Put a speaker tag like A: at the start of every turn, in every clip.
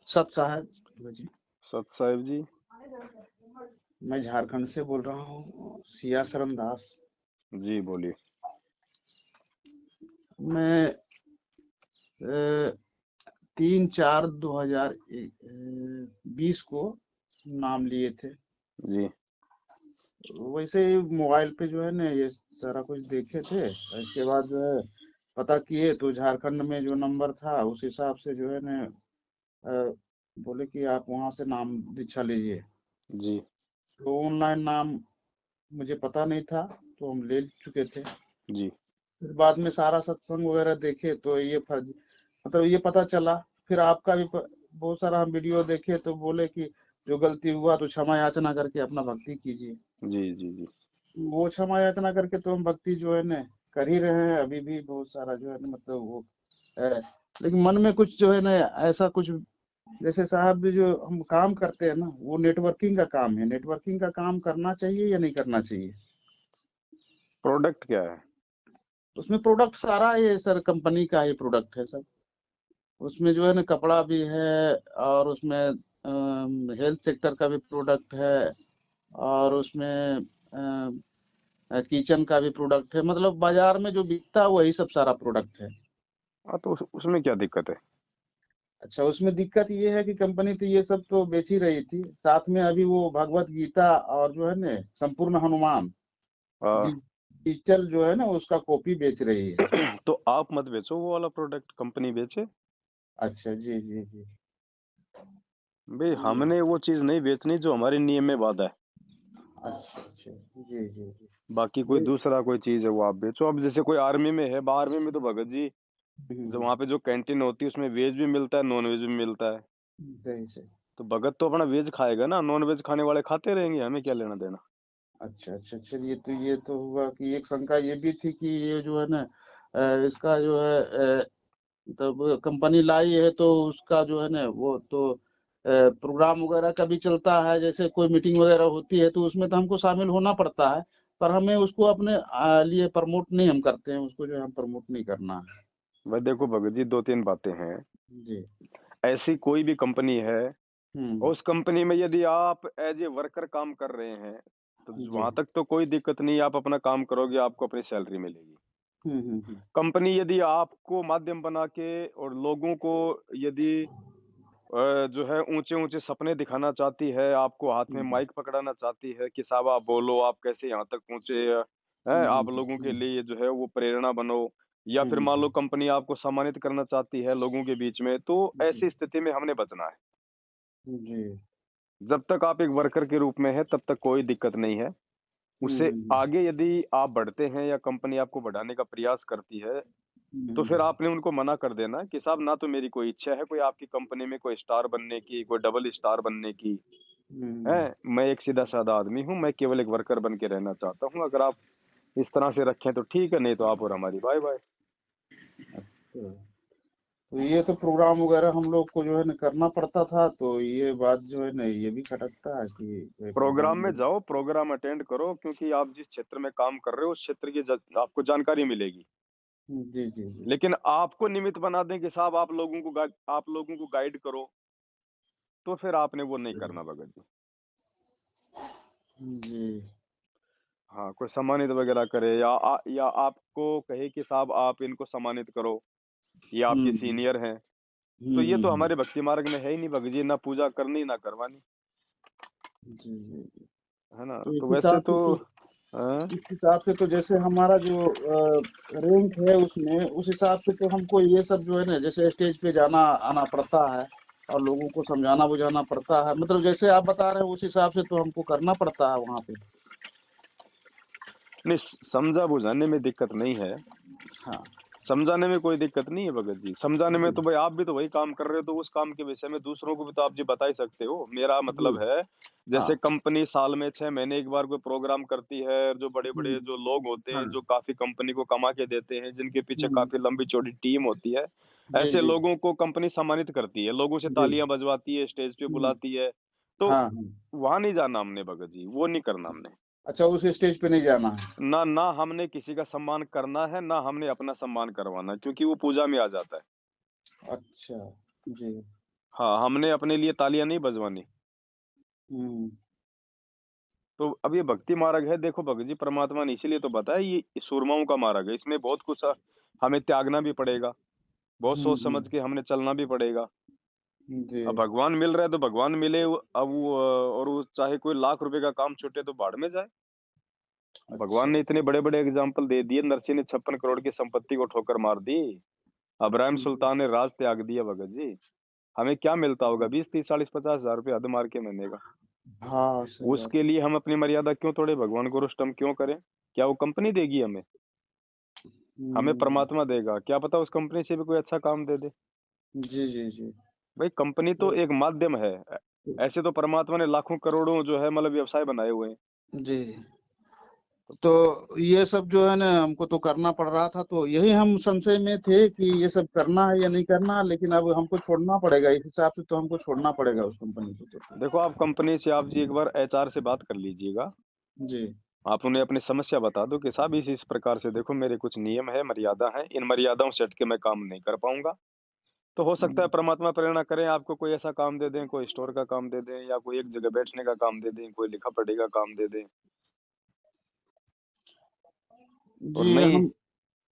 A: सत साहब जी।
B: सत साहिब जी।
A: मैं झारखंड से बोल रहा हूँ, सिया शरण दास।
B: जी बोलिए।
A: मैं 3/4/2020 को नाम लिए थे।
B: जी
A: वैसे ही मोबाइल पे जो है ना ये सारा कुछ देखे थे। इसके बाद जो है पता किए तो झारखंड में जो नंबर था उस हिसाब से जो है ना अ, बोले कि आप वहां से नाम दीक्षा लीजिए।
B: जी
A: तो ऑनलाइन नाम मुझे पता नहीं था, तो हम ले चुके थे।
B: जी
A: फिर बाद में सारा सत्संग वगैरह देखे तो ये फर्ज मतलब ये पता चला। फिर आपका भी बहुत सारा हम वीडियो देखे तो बोले कि जो गलती हुआ तो क्षमा याचना करके अपना भक्ति कीजिए।
B: जी जी जी
A: वो क्षमा याचना करके तो हम भक्ति जो है ना कर ही रहे हैं अभी भी बहुत सारा जो है ना मतलब वो है। लेकिन मन में कुछ जो है ना ऐसा कुछ, जैसे साहब भी जो हम काम करते हैं ना वो नेटवर्किंग का काम है। नेटवर्किंग का काम करना चाहिए या नहीं करना चाहिए?
B: प्रोडक्ट क्या है?
A: उसमें प्रोडक्ट सारा ये सर कंपनी का ही प्रोडक्ट है सर। उसमें जो है ना कपड़ा भी है, और उसमें हेल्थ सेक्टर का भी प्रोडक्ट है, और उसमें किचन का भी प्रोडक्ट है। मतलब बाजार में जो बिकता है वही सब सारा प्रोडक्ट है।
B: हाँ तो उसमें क्या दिक्कत है?
A: अच्छा, उसमें दिक्कत ये है कि कंपनी तो ये सब तो बेच ही रही थी, साथ में अभी वो भगवत गीता और जो है ना संपूर्ण हनुमान
B: आ,
A: डिजिटल जो है ना उसका कॉपी बेच रही है।
B: तो आप मत बेचो वो वाला प्रोडक्ट, कंपनी बेचे।
A: अच्छा जी जी जी।
B: भाई
A: ये
B: हमने वो चीज नहीं बेचनी जो हमारे नियम में बाधा है।
A: अच्छा अच्छा जी जी जी।
B: बाकी कोई
A: ये
B: दूसरा कोई चीज है वो आप बेचो। अब जैसे कोई आर्मी में है, आर्मी में तो भगत जी जब वहाँ पे जो कैंटीन होती है उसमें वेज भी मिलता है, नॉन वेज भी मिलता है।
A: सही सही।
B: तो भगत तो अपना वेज खाएगा ना, नॉन वेज खाने वाले खाते रहेंगे, हमें क्या लेना देना।
A: अच्छा अच्छा, चलिए तो ये तो हुआ कि एक शंका ये भी थी कि ये जो है ना इसका जो है तब कंपनी लाई है तो उसका जो है ना वो तो प्रोग्राम वगैरह का भी चलता है। जैसे कोई मीटिंग वगैरह होती है तो उसमें तो हमको शामिल होना पड़ता है, पर हमें उसको अपने लिए प्रमोट नहीं हम करते हैं, उसको जो है हम प्रमोट नहीं करना है।
B: भाई देखो भगत जी, दो तीन बातें हैं।
A: जी।
B: ऐसी कोई भी कंपनी है,
A: हम्म।
B: और उस कंपनी में यदि आप एज ए वर्कर काम कर रहे हैं तो
A: जी।
B: वहां तक तो कोई दिक्कत नहीं, आप अपना काम करोगे, आपको अपनी सैलरी मिलेगी।
A: हम्म।
B: कंपनी यदि आपको माध्यम बना के और लोगों को यदि जो है ऊंचे ऊंचे सपने दिखाना चाहती है, आपको हाथ में
A: हम्म
B: माइक पकड़ाना चाहती है कि साहब आप बोलो, आप कैसे यहाँ तक पहुंचे हैं, आप लोगों के
A: हम्म
B: लिए जो है वो प्रेरणा बनो, या फिर मान लो कंपनी आपको सम्मानित करना चाहती है लोगों के बीच में, तो
A: जी
B: ऐसी स्थिति में हमने बचना है।
A: जी।
B: जब तक आप एक वर्कर के रूप में है तब तक कोई दिक्कत नहीं है। उससे
A: हम्म
B: आगे यदि आप बढ़ते हैं या कंपनी आपको बढ़ाने का प्रयास करती है, तो
A: हम्म
B: फिर आपने उनको मना कर देना कि साहब ना तो मेरी कोई इच्छा है कोई आपकी कंपनी में कोई स्टार बनने की, कोई डबल स्टार बनने की है।
A: हम्म।
B: मैं एक सीधा साधा आदमी हूँ, मैं केवल एक वर्कर बन के रहना चाहता हूँ। अगर आप इस तरह से रखें तो ठीक है, नहीं तो आप और हमारी बाय बाय।
A: अच्छा, तो ये तो प्रोग्राम वगैरह हम लोग को जो है ना करना पड़ता था, तो ये बात जो है ना ये भी खटकता है कि ये
B: प्रोग्राम
A: प्रोग्राम।
B: में जाओ, प्रोग्राम अटेंड करो, क्योंकि आप जिस क्षेत्र में काम कर रहे हो उस क्षेत्र की आपको जानकारी मिलेगी।
A: जी जी जी
B: लेकिन आपको निमित्त बना दें कि साहब आप लोगों को गाइड करो, तो फिर आपने वो नहीं करना भगत जी।
A: जी।
B: हाँ, कोई सम्मानित वगैरह करे या आपको कहे कि साहब आप इनको सम्मानित करो, ये आपके
A: हम्म
B: सीनियर हैं, तो ये तो
A: हम्म।
B: हमारे भक्ति मार्ग में है ही नहीं भगत जी, ना पूजा करनी ना करवानी,
A: जी जी जी।
B: है ना।
A: तो
B: तो वैसे तो हाँ,
A: इस हिसाब से तो जैसे हमारा जो रैंक है उसमें उस हिसाब से तो हमको ये सब जो है ना जैसे स्टेज पे जाना आना पड़ता है, और लोगों को समझाना बुझाना पड़ता है। मतलब जैसे आप बता रहे हैं उस हिसाब से तो हमको करना पड़ता है वहाँ पे।
B: नहीं समझा बुझाने में दिक्कत नहीं है,
A: हाँ
B: समझाने में कोई दिक्कत नहीं है भगत जी। समझाने में
A: जी
B: तो भाई आप भी तो वही काम कर रहे हो, तो उस काम के विषय में दूसरों को भी तो आप जी बता ही सकते हो। मेरा
A: जी।
B: मतलब है,
A: हाँ।
B: जैसे कंपनी साल में 6 महीने एक बार कोई प्रोग्राम करती है, जो बड़े बड़े
A: हम्म।
B: जो लोग होते
A: हाँ।
B: हैं जो काफी कंपनी को कमा के देते हैं, जिनके पीछे
A: हम्म।
B: काफी लंबी चौड़ी टीम होती है,
A: जी
B: ऐसे
A: जी
B: लोगों को कंपनी सम्मानित करती है, लोगों से
A: जी।
B: तालियां बजवाती है, स्टेज पे
A: हम्म।
B: बुलाती है। तो
A: हाँ हाँ।
B: वहां नहीं जाना हमने भगत जी, वो नहीं करना हमने।
A: अच्छा, उस स्टेज पे नहीं जाना है।
B: ना ना हमने किसी का सम्मान करना है, ना हमने अपना सम्मान करवाना है, क्योंकि वो पूजा में आ जाता है।
A: अच्छा। जी।
B: हाँ, हमने अपने लिए तालियाँ नहीं बजवानी।
A: हम्म
B: तो अब ये भक्ति मार्ग है, देखो भगत जी, परमात्मा ने इसीलिए तो बताया ये सूरमाओं का मार्ग है। इसमें बहुत कुछ हमें त्यागना भी पड़ेगा, बहुत सोच समझ
A: हम्म।
B: के हमने चलना भी पड़ेगा।
A: जी।
B: अब भगवान मिल रहा है तो भगवान मिले, अब वो और वो चाहे कोई लाख रुपए का काम छूटे तो भाड़ में जाए। भगवान
A: अच्छा।
B: ने इतने बड़े बड़े एग्जाम्पल दे दिए। नरसिंह ने 56 करोड़ की संपत्ति को ठोकर मार दी। अब्राहिम
A: हम्म,
B: सुल्तान ने राज त्याग दिया। भगत जी, हमें क्या मिलता होगा? 20, 30, 40, 50 हजार रुपये हद मार के महीने का।
A: हाँ सही बात।
B: उसके लिए हम अपनी मर्यादा क्यों तोड़े? भगवान को रुष्ट हम क्यों करें? क्या वो कंपनी देगी हमें? हमें
A: हम्म।
B: परमात्मा देगा। क्या पता उस कंपनी से भी कोई अच्छा काम दे दे।
A: जी जी जी।
B: भाई कंपनी तो एक माध्यम है। ऐसे तो परमात्मा ने लाखों करोड़ों जो है मतलब व्यवसाय बनाए हुए हैं।
A: जी। तो ये सब जो है ना हमको तो करना पड़ रहा था, तो यही हम संशय में थे कि ये सब करना है या नहीं करना, लेकिन अब हमको छोड़ना पड़ेगा, इस हिसाब से तो हमको छोड़ना पड़ेगा उस कंपनी को तो।
B: देखो, आप कंपनी से आप जी एक बार एचआर से बात कर लीजिएगा।
A: जी।
B: आप उन्हें अपनी समस्या बता दो कि साहब इस प्रकार से देखो, मेरे कुछ नियम है, मर्यादा है, इन मर्यादाओं से हट के मैं काम नहीं कर पाऊंगा। तो हो सकता है
A: हम्म,
B: परमात्मा प्रेरणा करें, आपको कोई ऐसा काम दे दें, कोई स्टोर का काम दे दें, या कोई एक जगह बैठने का काम दे दें, कोई लिखा पढ़ी का काम दे दें। और
A: जी।
B: नहीं।
A: हम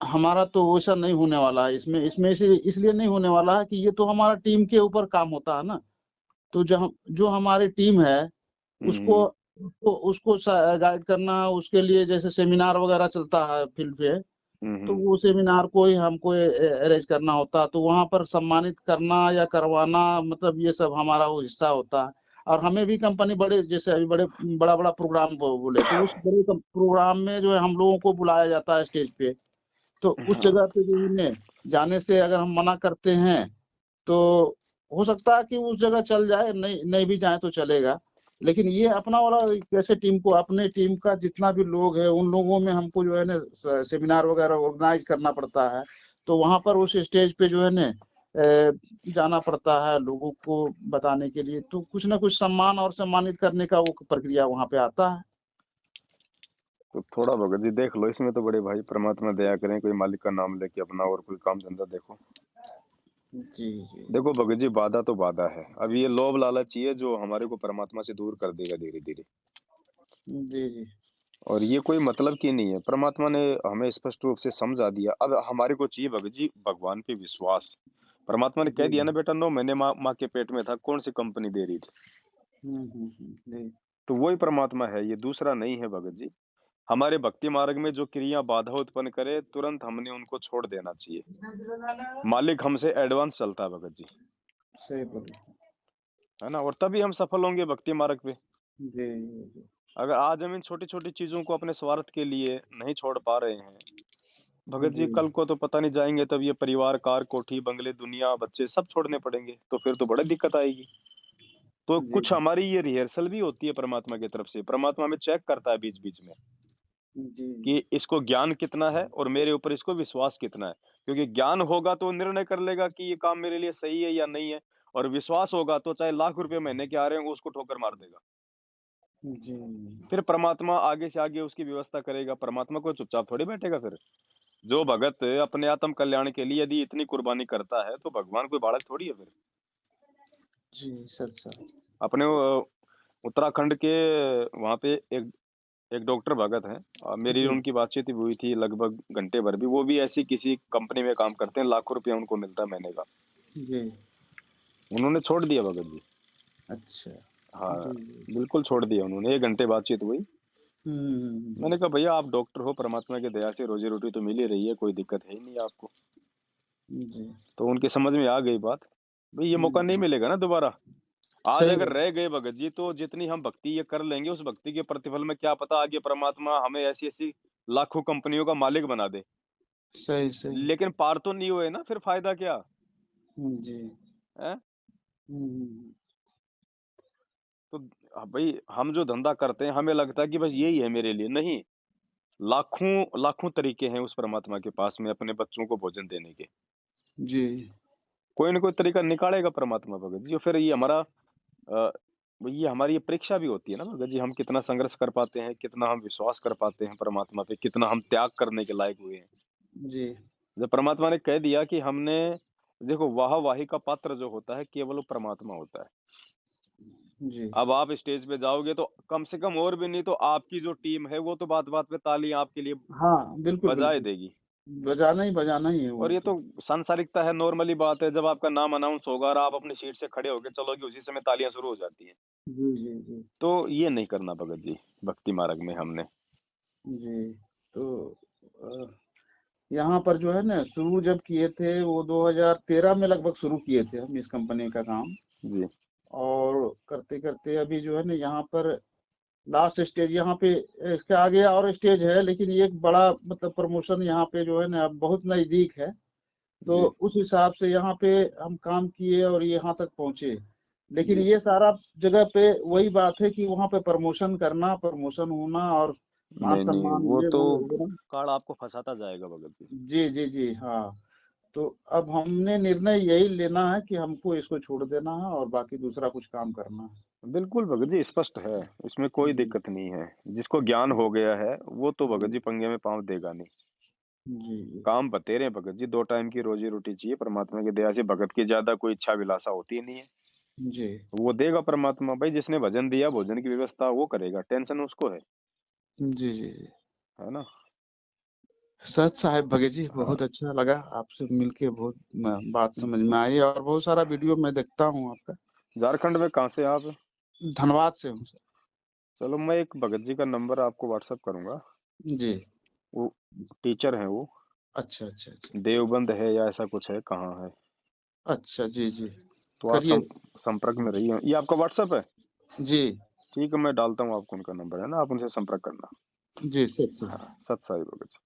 A: हमारा तो वैसा नहीं होने वाला है इसमें इसमें इसलिए नहीं होने वाला है कि ये तो हमारा टीम के ऊपर काम होता है ना। तो जो हमारी टीम है उसको
B: हम्म
A: उसको उसको गाइड करना, उसके लिए जैसे सेमिनार वगैरह चलता है फील्ड पे, तो
B: हम्म
A: वो सेमिनार को ही हमको अरेंज करना होता, तो वहां पर सम्मानित करना या करवाना, मतलब ये सब हमारा वो हिस्सा होता है। और हमें भी कंपनी बड़े, जैसे अभी बड़ा बड़ा प्रोग्राम बोले, तो उस बड़े प्रोग्राम में जो है हम लोगों को बुलाया जाता है स्टेज पे। तो उस
B: हाँ।
A: जगह पे जो है जाने से अगर हम मना करते हैं तो हो सकता है कि उस जगह चल जाए, नहीं नहीं भी जाए तो चलेगा। लेकिन ये अपना वाला कैसे टीम को, अपने टीम का जितना भी लोग है उन लोगों में हमको जो है ना सेमिनार वगैरह ऑर्गेनाइज करना पड़ता है। तो वहां पर उस स्टेज पे जो है ना जाना पड़ता है लोगों को बताने के लिए, तो कुछ ना कुछ सम्मान और सम्मानित करने का वो प्रक्रिया वहां पे आता है।
B: तो थोड़ा भगत जी देख लो इसमें तो, बड़े भाई परमात्मा दया करें, कोई मालिक का नाम लेके अपना और कोई काम धंधा देखो।
A: जी जी
B: देखो भगत जी, बाधा तो बाधा है। अब ये लोभ लालच ही है जो हमारे को परमात्मा से दूर कर देगा धीरे धीरे।
A: जी जी।
B: और ये कोई मतलब की नहीं है। परमात्मा ने हमें स्पष्ट रूप से समझा दिया। अब हमारे को चाहिए भगत जी भगवान पे विश्वास। परमात्मा ने कह
A: जी।
B: दिया ना बेटा, 9 महीने माँ के पेट में था, कौन सी कंपनी दे रही थी?
A: जी।
B: तो वही परमात्मा है, ये दूसरा नहीं है भगत जी। हमारे भक्ति मार्ग में जो क्रिया बाधा उत्पन्न करे, तुरंत हमने उनको छोड़ देना चाहिए। मालिक हमसे एडवांस चलता है भगत जी,
A: सही बोले।
B: है ना? और तभी हम सफल होंगे भक्ति मार्ग पे।
A: जी जी।
B: अगर आज हम इन छोटी छोटी चीजों को अपने स्वार्थ के लिए नहीं छोड़ पा रहे हैं, भगत जी
A: जी
B: कल को तो पता नहीं जाएंगे, तब ये परिवार, कार, कोठी, बंगले, दुनिया, बच्चे सब छोड़ने पड़ेंगे, तो फिर तो बड़ी दिक्कत आएगी। तो
A: जी
B: कुछ हमारी ये रिहर्सल भी होती है परमात्मा की तरफ से। परमात्मा हमें चेक करता है बीच बीच में
A: जी।
B: कि इसको ज्ञान कितना है और मेरे ऊपर इसको विश्वास कितना है। क्योंकि ज्ञान होगा तो निर्णय कर लेगा कि ये काम मेरे लिए सही है या नहीं है। और विश्वास होगा तो चाहे लाख रुपए महीने के आ रहे हैं, उसको ठोकर मार देगा।
A: जी।
B: फिर परमात्मा आगे से आगे उसकी व्यवस्था करेगा। परमात्मा को चुपचाप थोड़ी बैठेगा फिर। जो भगत अपने आत्म कल्याण के लिए यदि इतनी कुर्बानी करता है, तो भगवान कोई बालक थोड़ी है फिर।
A: जी सच सच।
B: अपने उत्तराखंड के वहां पे एक एक डॉक्टर भगत हैं। मेरी
A: जी
B: उनकी बातचीत भी हुई थी लगभग घंटे भर भी। वो भी ऐसी किसी कंपनी में काम करते हैं, लाखों रुपया उनको मिलता है महीने का।
A: जी।
B: उन्होंने छोड़ दिया भगत जी।
A: अच्छा।
B: हाँ,
A: जी जी।
B: बिल्कुल छोड़ दिया उन्होंने। 1 घंटे बातचीत हुई। मैंने
A: हम्म।
B: कहा भैया आप डॉक्टर हो, परमात्मा की दया से रोजी रोटी तो मिल ही रही है, कोई दिक्कत है ही नहीं आपको।
A: जी।
B: तो उनके समझ में आ गई बात। भाई ये मौका नहीं
A: हम्म।
B: मिलेगा ना दोबारा। आज
A: सही
B: अगर
A: बात।
B: रह गए भगत जी, तो जितनी हम भक्ति ये कर लेंगे, उस भक्ति के प्रतिफल में क्या पता आगे परमात्मा हमें ऐसी ऐसी लाखों कंपनियों का मालिक बना दे।
A: सही सही।
B: लेकिन पार तो नहीं हुए ना, फिर फायदा क्या
A: जी।
B: है?
A: हम्म।
B: तो भाई हम जो धंधा करते हैं, हमें लगता है कि बस यही है मेरे लिए। नहीं, लाखों लाखों तरीके हैं उस परमात्मा के पास में अपने बच्चों को भोजन देने के।
A: जी।
B: कोई ना कोई तरीका निकालेगा परमात्मा भगत जी। और फिर ये हमारा ये हमारी ये परीक्षा भी होती है ना भगत जी, हम कितना संघर्ष कर पाते हैं, कितना हम विश्वास कर पाते हैं परमात्मा पे, कितना हम त्याग करने के लायक हुए हैं।
A: जी।
B: जब परमात्मा ने कह दिया कि हमने देखो वाहवाही का पात्र जो होता है केवल वो परमात्मा होता है।
A: जी
B: अब आप स्टेज पे जाओगे तो कम से कम और भी नहीं तो आपकी जो टीम है वो तो बात बात पे तालियां आपके लिए
A: हाँ, बिल्कुल
B: बजाए
A: बिल्कुल,
B: देगी।
A: बजाना ही है
B: और
A: वो
B: ये
A: तो।
B: तो सांसारिकता है, नॉर्मली बात है, जब आपका नाम अनाउंस होगा और आप अपनी सीट से खड़े होके चलोगे उसी समय तालियां शुरू हो जाती हैं।
A: जी जी जी
B: तो ये नहीं करना भगत जी भक्ति मार्ग में हमने।
A: जी। तो अ, यहाँ पर जो है ना, शुरू जब किए थे वो 2013 में लगभग शुरू किए थे हम इस कंपनी का काम।
B: जी
A: और करते करते अभी जो है ना, यहाँ पर लास्ट स्टेज, यहाँ पे इसके आगे और स्टेज है, लेकिन ये एक बड़ा मतलब प्रमोशन यहाँ पे जो है ना अब बहुत नजदीक है। तो
B: जी
A: उस हिसाब से यहाँ पे हम काम किए और यहाँ तक पहुंचे। लेकिन
B: जी
A: ये सारा जगह पे वही बात है कि वहाँ पे प्रमोशन करना, प्रमोशन होना और मान
B: नहीं नहीं
A: सम्मान,
B: वो
A: ये
B: तो
A: वो ना।
B: कार्ड आपको फंसाता जाएगा भगत जी।
A: जी जी जी हाँ। तो अब हमने निर्णय यही लेना है कि हमको इसको छोड़ देना है और बाकी दूसरा कुछ काम करना है।
B: बिल्कुल भगत जी स्पष्ट है, इसमें कोई
A: जी
B: दिक्कत नहीं है। जिसको ज्ञान हो गया है वो तो भगत
A: जी
B: जी पंगे में पांव देगा नहीं।
A: जी जी
B: काम बतेरे हैं भगत जी, 2 टाइम की रोजी रोटी चाहिए, परमात्मा की दया से भगत की ज्यादा कोई इच्छा विलासा होती नहीं है।
A: जी
B: वो देगा परमात्मा, भाई जिसने भजन दिया भोजन की व्यवस्था वो करेगा, टेंशन उसको
A: जी जी।
B: है ना।
A: सच साहब भगत जी,
B: हाँ
A: बहुत अच्छा लगा आपसे मिलके, बहुत बात समझ में आई और बहुत सारा वीडियो मैं देखता हूँ आपका।
B: झारखंड में कहाँ से आप?
A: धन्यवाद से हूँ सर।
B: चलो मैं एक भगत जी का नंबर आपको व्हाट्सअप करूंगा।
A: जी।
B: वो टीचर हैं वो,
A: अच्छा अच्छा अच्छा
B: देवबंद है या ऐसा कुछ है, कहाँ है।
A: अच्छा। जी जी।
B: तो आप
A: करिए।
B: संपर्क में रहिए। ये आपका व्हाट्सअप है?
A: जी
B: ठीक है मैं डालता हूँ आपको उनका नंबर, है ना, आप उनसे संपर्क करना।
A: जी सच सर।
B: हाँ सत साई भगत जी।